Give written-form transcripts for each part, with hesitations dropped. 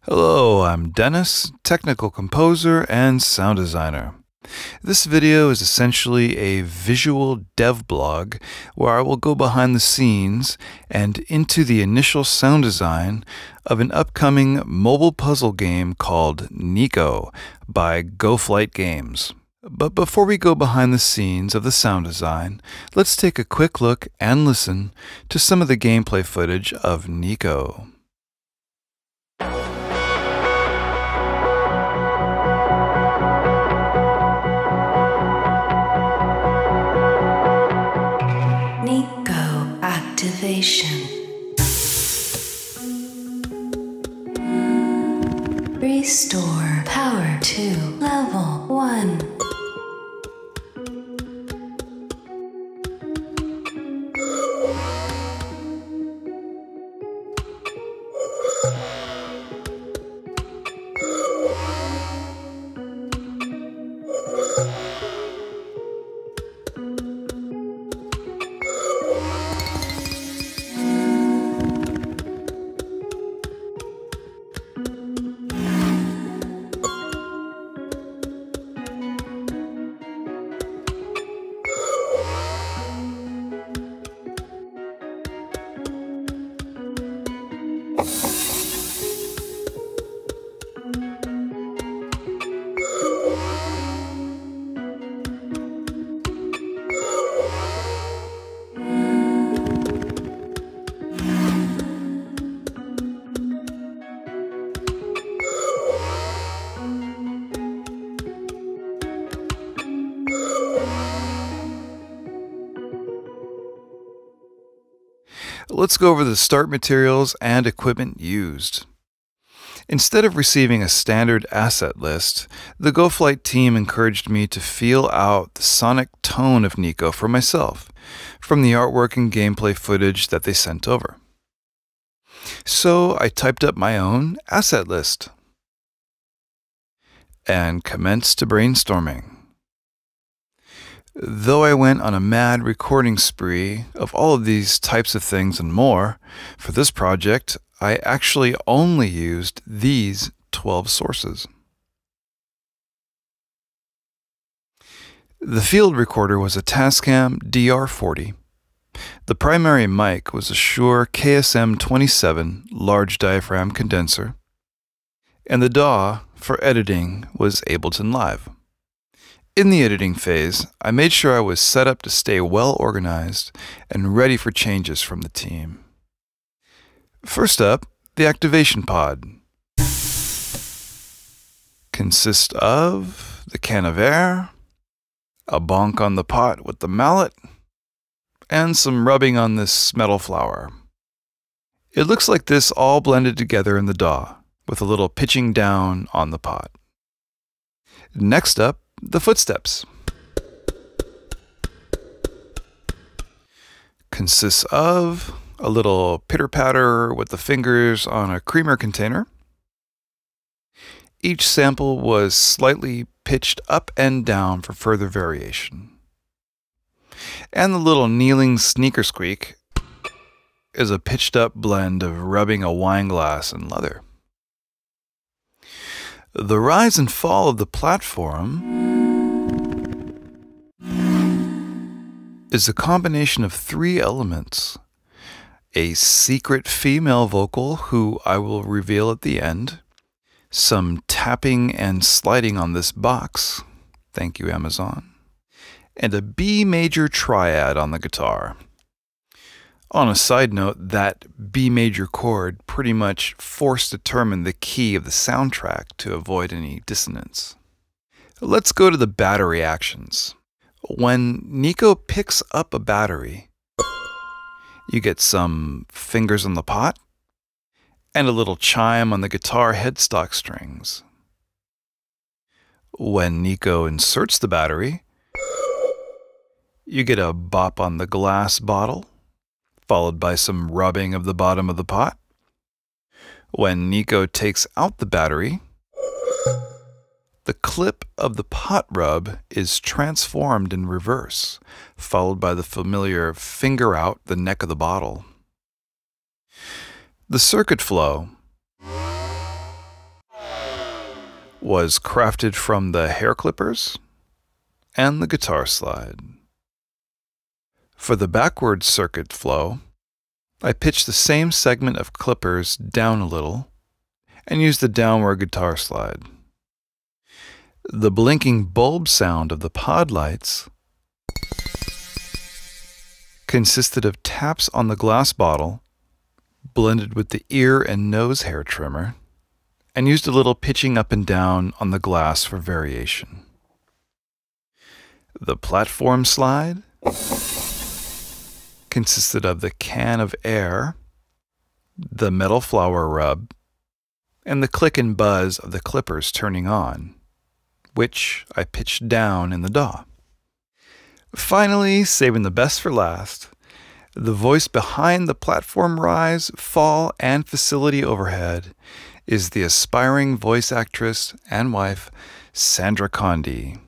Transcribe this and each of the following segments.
Hello, I'm Dennis, technical composer and sound designer. This video is essentially a visual dev blog where I will go behind the scenes and into the initial sound design of an upcoming mobile puzzle game called NiK-0 by GoFlight Games. But before we go behind the scenes of the sound design, let's take a quick look and listen to some of the gameplay footage of NiK-0. NiK-0 activation. Restore power to level 1. Let's go over the start materials and equipment used. Instead of receiving a standard asset list, the GoFlight team encouraged me to feel out the sonic tone of NiK-0 for myself from the artwork and gameplay footage that they sent over. So I typed up my own asset list and commenced brainstorming. Though I went on a mad recording spree of all of these types of things and more, for this project, I actually only used these 12 sources. The field recorder was a Tascam DR40. The primary mic was a Shure KSM-27 large diaphragm condenser, and the DAW for editing was Ableton Live. In the editing phase, I made sure I was set up to stay well organized and ready for changes from the team. First up, the activation pod consists of the can of air, a bonk on the pot with the mallet, and some rubbing on this metal flower. It looks like this all blended together in the DAW, with a little pitching down on the pot. Next up, the footsteps consists of a little pitter-patter with the fingers on a creamer container. Each sample was slightly pitched up and down for further variation. And the little kneeling sneaker squeak is a pitched up blend of rubbing a wine glass in leather. The rise and fall of the platform is a combination of 3 elements: a secret female vocal who I will reveal at the end, some tapping and sliding on this box, thank you Amazon, and a B major triad on the guitar. On a side note, that B major chord pretty much force determined the key of the soundtrack to avoid any dissonance. Let's go to the battery actions. When NiK-0 picks up a battery, you get some fingers on the pot and a little chime on the guitar headstock strings. When NiK-0 inserts the battery, you get a bop on the glass bottle, followed by some rubbing of the bottom of the pot. When NiK-0 takes out the battery, the clip of the pot rub is transformed in reverse, followed by the familiar finger out the neck of the bottle. The circuit flow was crafted from the hair clippers and the guitar slide. For the backward circuit flow, I pitched the same segment of clippers down a little and used the downward guitar slide. The blinking bulb sound of the pod lights consisted of taps on the glass bottle, blended with the ear and nose hair trimmer, and used a little pitching up and down on the glass for variation. The platform slide consisted of the can of air, the metal flower rub, and the click and buzz of the clippers turning on, which I pitched down in the DAW. Finally, saving the best for last, the voice behind the platform rise, fall, and facility overhead is the aspiring voice actress and wife, Sandra Condi.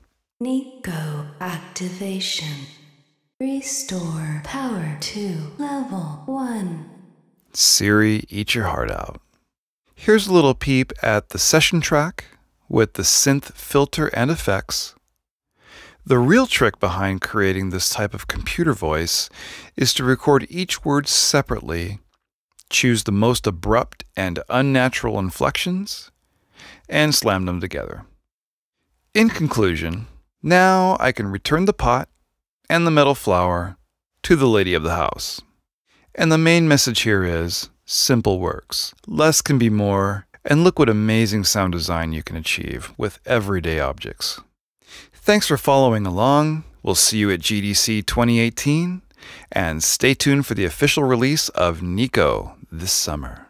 NiK-0 activation. Restore power to level 1. Siri, eat your heart out. Here's a little peep at the session track with the synth filter and effects. The real trick behind creating this type of computer voice is to record each word separately, choose the most abrupt and unnatural inflections, and slam them together. In conclusion, now I can return the pot and the metal flower to the lady of the house. And the main message here is, simple works. Less can be more, and look what amazing sound design you can achieve with everyday objects. Thanks for following along. We'll see you at GDC 2018, and stay tuned for the official release of NiK-0 this summer.